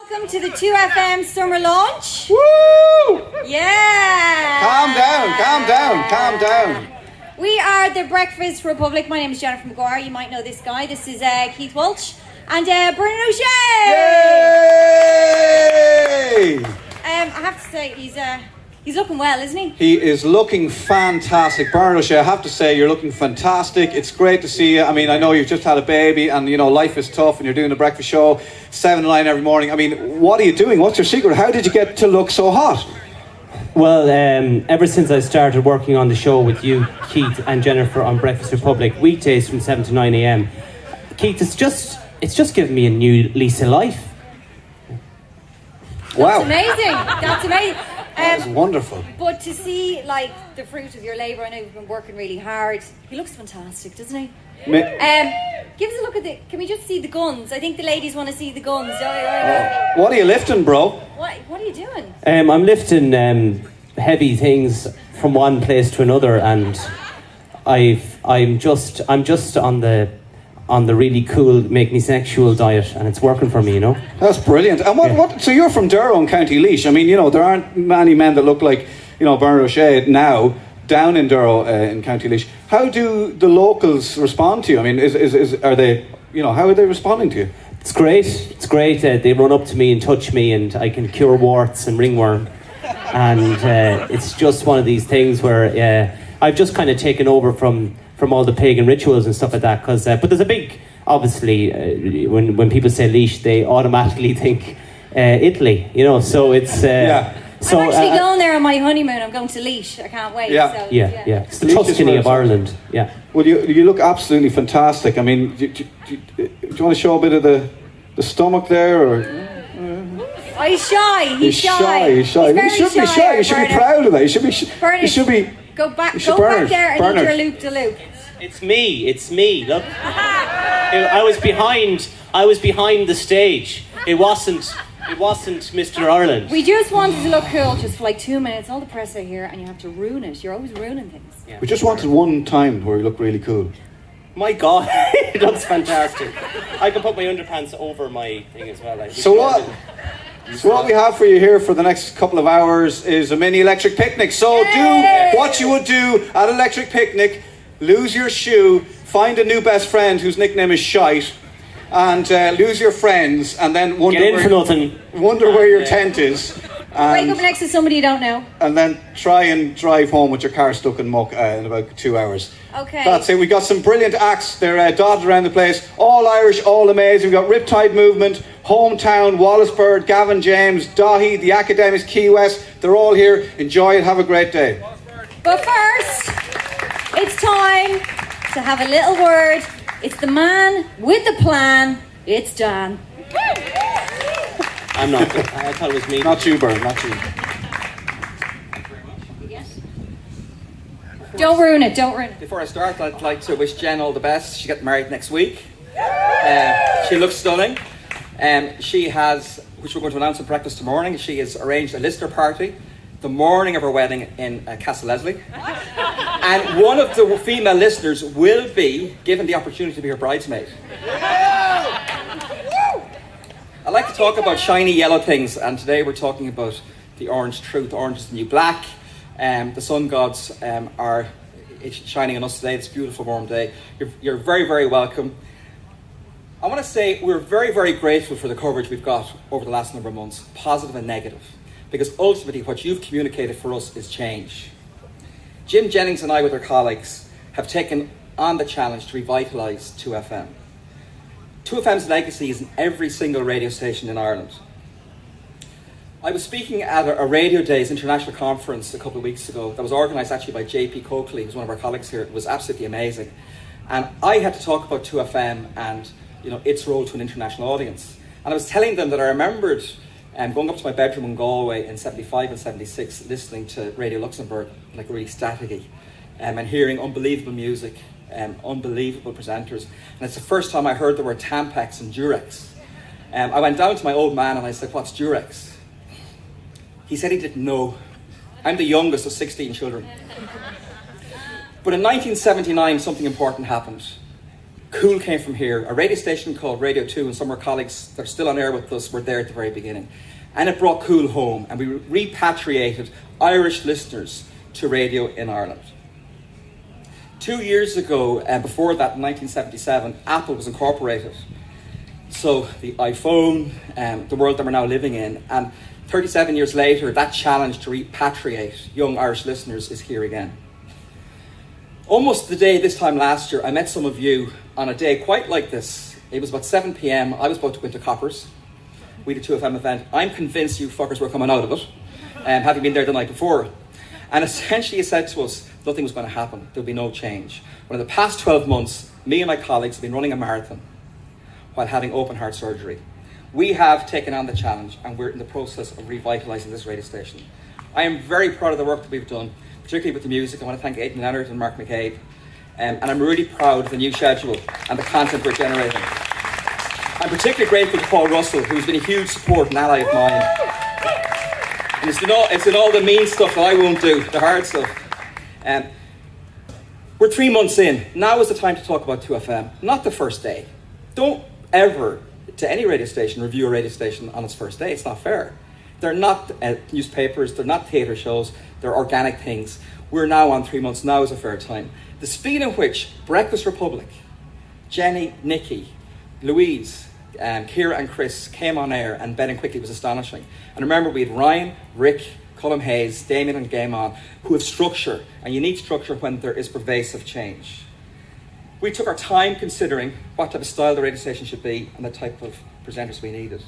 Welcome to the 2FM summer launch. Woo! Yeah! Calm down. We are the Breakfast Republic. My name is Jennifer McGuire. You might know this guy. This is Keith Walsh and Bernard O'Shea. Yay! I have to say, he's looking well, isn't he? He is looking fantastic. Bernard O'Shea, I have to say, you're looking fantastic. It's great to see you. I mean, I know you've just had a baby and, you know, life is tough and you're doing the breakfast show 7 to 9 every morning. I mean, what are you doing? What's your secret? How did you get to look so hot? Well, ever since I started working on the show with you, Keith and Jennifer on Breakfast Republic, weekdays from 7 to 9 a.m, Keith, it's just given me a new lease of life. Wow. That's amazing. That is wonderful. But to see, like, the fruit of your labour, I know you've been working really hard. He looks fantastic, doesn't he? Give us a look at can we just see the guns? I think the ladies want to see the guns. What are you lifting, bro? What are you doing? I'm lifting heavy things from one place to another, and I'm just on the really cool make me sexual diet, and it's working for me, you know. That's brilliant. And what? So you're from Durrow in County Laois. I mean, you know, there aren't many men that look like, you know, Bernard O'Shea now down in Durrow in County Laois. How do the locals respond to you? I mean, are they, you know, how are they responding to you? It's great. They run up to me and touch me, and I can cure warts and ringworm. And it's just one of these things where I've just kind of taken over from all the pagan rituals and stuff like that. But there's a big, obviously, when people say Laois, they automatically think Italy, you know. So it's So, I'm actually going there on my honeymoon. I'm going to Laois. I can't wait. Yeah. So, It's the Tuscany of Ireland. Yeah. Well, you look absolutely fantastic. I mean, do you want to show a bit of the stomach there, or? Oh, he's shy. He's shy. He's very You should be shy. You should be proud of that. You should be. Go back Bernard, there and Bernard. do your loop-de-loop. It's me. Look, I was behind the stage. It wasn't Mr. Ireland. We just wanted to look cool just for like 2 minutes. All the press are here, and you have to ruin it. You're always ruining things. Yeah. We just wanted one time where you look really cool. My God, it looks fantastic. I can put my underpants over my thing as well. So what we have for you here for the next couple of hours is a mini electric picnic. So Yay! do what you would do at an electric picnic. Lose your shoe, find a new best friend whose nickname is Shite, and lose your friends, and then wonder where your tent is. Wake up next to somebody you don't know. And then try and drive home with your car stuck in muck in about 2 hours. Okay. That's it. We got some brilliant acts. They're dotted around the place. All Irish, all amazing. We've got Riptide Movement, Hometown, Wallaceburg, Gavin James, Dahi, the Academics, Key West. They're all here. Enjoy it. Have a great day. But first, it's time to have a little word. It's the man with the plan. It's Dan. I'm not. I thought it was me. Not you, Bern. Not you. Don't ruin it. Before I start, I'd like to wish Jen all the best. She gets married next week. She looks stunning. She has, which we're going to announce in breakfast tomorrow morning, she has arranged a listener party the morning of her wedding in Castle Leslie. And one of the female listeners will be given the opportunity to be her bridesmaid. I like to talk about shiny yellow things, and today we're talking about the orange truth. Orange is the new black. The sun gods are shining on us today. It's a beautiful warm day. You're very, very welcome. I want to say we're very, very grateful for the coverage we've got over the last number of months, positive and negative, because ultimately what you've communicated for us is change. Jim Jennings and I, with our colleagues, have taken on the challenge to revitalise 2FM. 2FM's legacy is in every single radio station in Ireland. I was speaking at a Radio Days international conference a couple of weeks ago that was organised actually by JP Coakley, who's one of our colleagues here. It was absolutely amazing. And I had to talk about 2FM and, you know, its role to an international audience. And I was telling them that I remembered going up to my bedroom in Galway in 75 and 76, listening to Radio Luxembourg, like really staticky, and hearing unbelievable music, unbelievable presenters. And it's the first time I heard the word Tampax and Durex. I went down to my old man and I said, "What's Durex?" He said he didn't know. I'm the youngest of 16 children. But in 1979, something important happened. Cool came from here. A radio station called Radio 2, and some of our colleagues that are still on air with us were there at the very beginning. And it brought Cool home, and we repatriated Irish listeners to radio in Ireland. 2 years ago, before that, in 1977, Apple was incorporated. So the iPhone, the world that we're now living in, and 37 years later, that challenge to repatriate young Irish listeners is here again. Almost the day this time last year, I met some of you on a day quite like this. It was about 7 p.m. I was about to go into Coppers. We did a 2FM event. I'm convinced you fuckers were coming out of it, having been there the night before. And essentially he said to us, nothing was going to happen. There'll be no change. But in the past 12 months, me and my colleagues have been running a marathon while having open heart surgery. We have taken on the challenge, and we're in the process of revitalising this radio station. I am very proud of the work that we've done, particularly with the music. I want to thank Aidan Leonard and Mark McCabe. And I'm really proud of the new schedule and the content we're generating. I'm particularly grateful to Paul Russell, who's been a huge support and ally of mine. And it's in all the mean stuff that I won't do, the hard stuff. We're 3 months in. Now is the time to talk about 2FM, not the first day. Don't ever, to any radio station, review a radio station on its first day. It's not fair. They're not newspapers, they're not theatre shows, they're organic things. We're now on 3 months. Now is a fair time. The speed in which Breakfast Republic, Jenny, Nikki, Louise, Ciara and Chris came on air and betting quickly was astonishing. And remember, we had Ryan, Rick, Colm Hayes, Damien and Game On, who have structure, and you need structure when there is pervasive change. We took our time considering what type of style the radio station should be and the type of presenters we needed.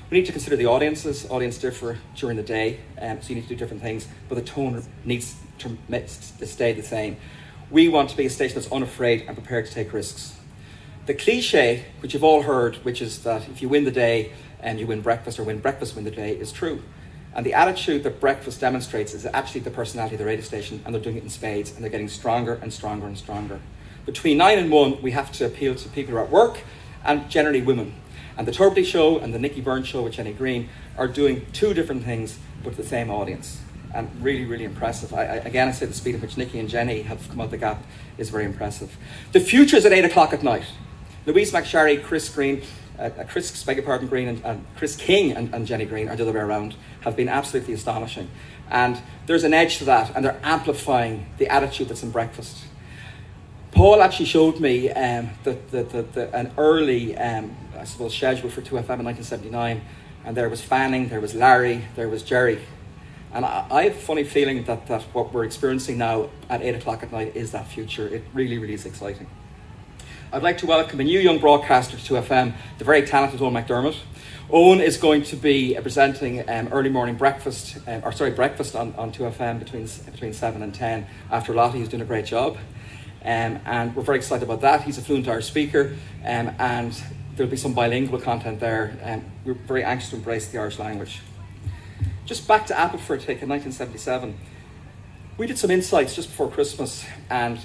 We need to consider the audiences. Audiences differ during the day, so you need to do different things, but the tone needs to stay the same. We want to be a station that's unafraid and prepared to take risks. The cliche, which you've all heard, which is that if you win the day and you win breakfast, or win breakfast, win the day, is true. And the attitude that breakfast demonstrates is actually the personality of the radio station, and they're doing it in spades, and they're getting stronger and stronger and stronger. Between 9 and 1, we have to appeal to people who are at work, and generally women. And the Turbiddy Show and the Nicky Byrne Show with Jenny Green are doing two different things, but the same audience. And really, really impressive. I say the speed at which Nicky and Jenny have come out the gap is very impressive. The future is at 8 o'clock at night. Louise McSharry, Chris Green, Green and Chris King and Jenny Green, or the other way around, have been absolutely astonishing. And there's an edge to that, and they're amplifying the attitude that's in breakfast. Paul actually showed me an early, schedule for 2FM in 1979, and there was Fanning, there was Larry, there was Jerry. And I have a funny feeling that what we're experiencing now at 8 o'clock at night is that future. It really, really is exciting. I'd like to welcome a new young broadcaster to 2FM, the very talented Owen McDermott. Owen is going to be presenting early morning breakfast on 2FM between 7 and 10 after Lottie, who's doing a great job. And we're very excited about that. He's a fluent Irish speaker, and there'll be some bilingual content there. We're very anxious to embrace the Irish language. Just back to Apple for a take in 1977. We did some insights just before Christmas, and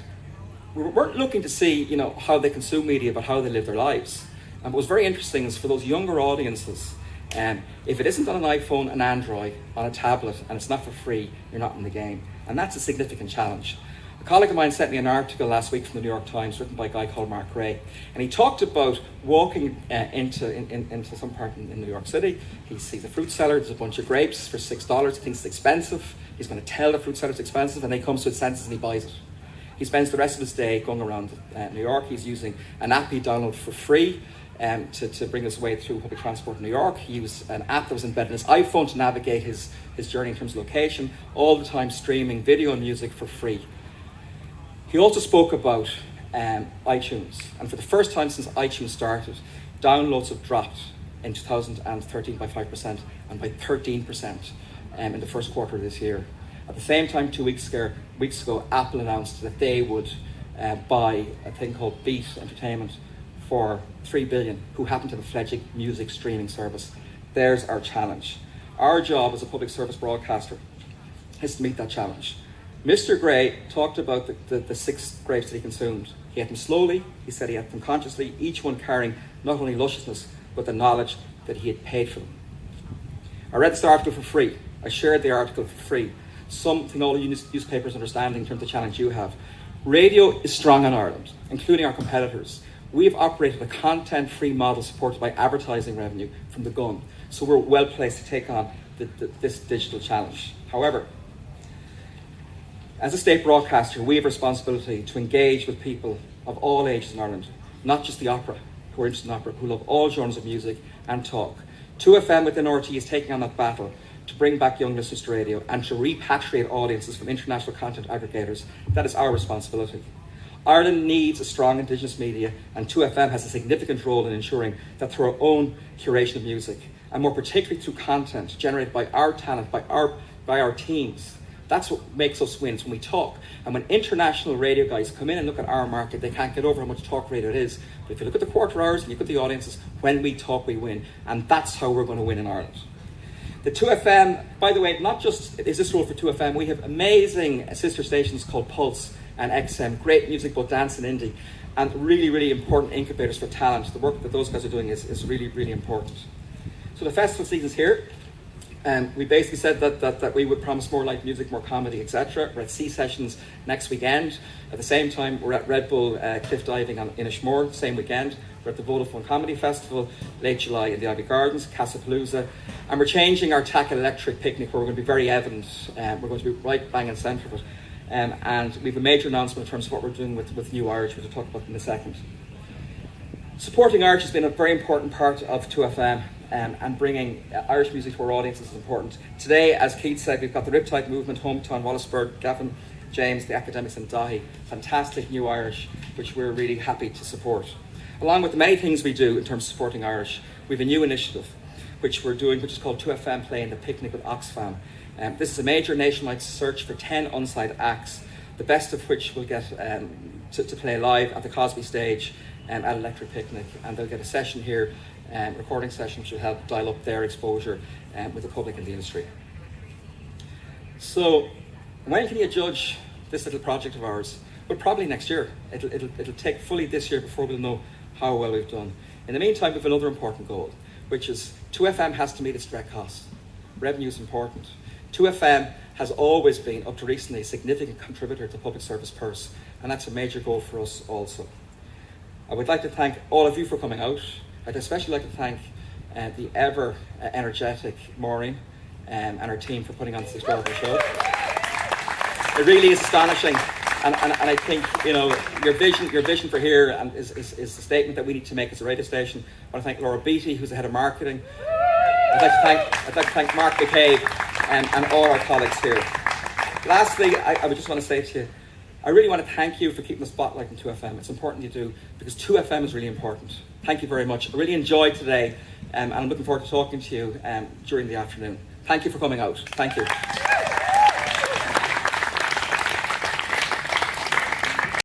we weren't looking to see, how they consume media, but how they live their lives. And what was very interesting is for those younger audiences, if it isn't on an iPhone, an Android, on a tablet, and it's not for free, you're not in the game. And that's a significant challenge. A colleague of mine sent me an article last week from the New York Times, written by a guy called Mark Gray, and he talked about walking into some part in New York City. He sees a fruit seller, there's a bunch of grapes for $6, he thinks it's expensive. He's going to tell the fruit seller it's expensive, and then he comes to his senses and he buys it. He spends the rest of his day going around New York. He's using an app he downloaded for free to bring his way through public transport in New York. He used an app that was embedded in his iPhone to navigate his journey in terms of location, all the time streaming video and music for free. He also spoke about iTunes, and for the first time since iTunes started, downloads have dropped in 2013 by 5% and by 13% in the first quarter of this year. At the same time, 2 weeks ago, Apple announced that they would buy a thing called Beat Entertainment for $3 billion, who happen to have a fledgling music streaming service. There's our challenge. Our job as a public service broadcaster is to meet that challenge. Mr. Gray talked about the 6 grapes that he consumed. He ate them slowly, he said he ate them consciously, each one carrying not only lusciousness, but the knowledge that he had paid for them. I read this article for free. I shared the article for free. Something all you newspapers understand in terms of the challenge you have. Radio is strong in Ireland, including our competitors. We've operated a content-free model supported by advertising revenue from the gun. So we're well placed to take on this digital challenge. However, as a state broadcaster, we have a responsibility to engage with people of all ages in Ireland, not just the opera, who are interested in opera, who love all genres of music and talk. 2FM within RTE is taking on that battle to bring back young listeners to radio and to repatriate audiences from international content aggregators. That is our responsibility. Ireland needs a strong Indigenous media, and 2FM has a significant role in ensuring that through our own curation of music, and more particularly through content generated by our talent, by our teams, that's what makes us win, when we talk. And when international radio guys come in and look at our market, they can't get over how much talk radio it is. But if you look at the quarter hours and you look at the audiences, when we talk, we win. And that's how we're going to win in Ireland. The 2FM, by the way, not just is this role for 2FM, we have amazing sister stations called Pulse and XM, great music, both dance and indie, and really, really important incubators for talent. The work that those guys are doing is really, really important. So the festival season's here. We basically said that we would promise more live music, more comedy, etc. We're at Sea Sessions next weekend. At the same time, we're at Red Bull cliff diving in Ishmore, same weekend. We're at the Vodafone Comedy Festival, late July in the Ivy Gardens, Casapalooza. And we're changing our tack electric picnic, where we're going to be very evident. We're going to be right bang in centre of it. And we have a major announcement in terms of what we're doing with New Irish, which we'll talk about in a second. Supporting Irish has been a very important part of 2FM. And bringing Irish music to our audiences is important. Today, as Keith said, we've got the Riptide Movement, Hometown, Wallaceburg, Gavin, James, the Academics and Dahi. Fantastic New Irish, which we're really happy to support. Along with the many things we do in terms of supporting Irish, we have a new initiative which we're doing, which is called 2FM Playing the Picnic with Oxfam. This is a major nationwide search for 10 on-site acts, the best of which will get to play live at the Cosby stage at Electric Picnic, and they'll get a session here, recording session, which will help dial up their exposure with the public and the industry. So, when can you judge this little project of ours? Well, probably next year. It'll take fully this year before we'll know how well we've done. In the meantime, we have another important goal, which is 2FM has to meet its direct costs. Revenue is important. 2FM has always been, up to recently, a significant contributor to the public service purse, and that's a major goal for us also. I would like to thank all of you for coming out. I'd especially like to thank the ever energetic Maureen and her team for putting on this incredible show. It really is astonishing, and I think your vision for here is the statement that we need to make as a radio station. I want to thank Laura Beattie, who's the head of marketing. I'd like to thank Mark McCabe and all our colleagues here. Lastly, I would just want to say to you, I really want to thank you for keeping the spotlight on 2FM. It's important you do, because 2FM is really important. Thank you very much. I really enjoyed today, and I'm looking forward to talking to you during the afternoon. Thank you for coming out. Thank you.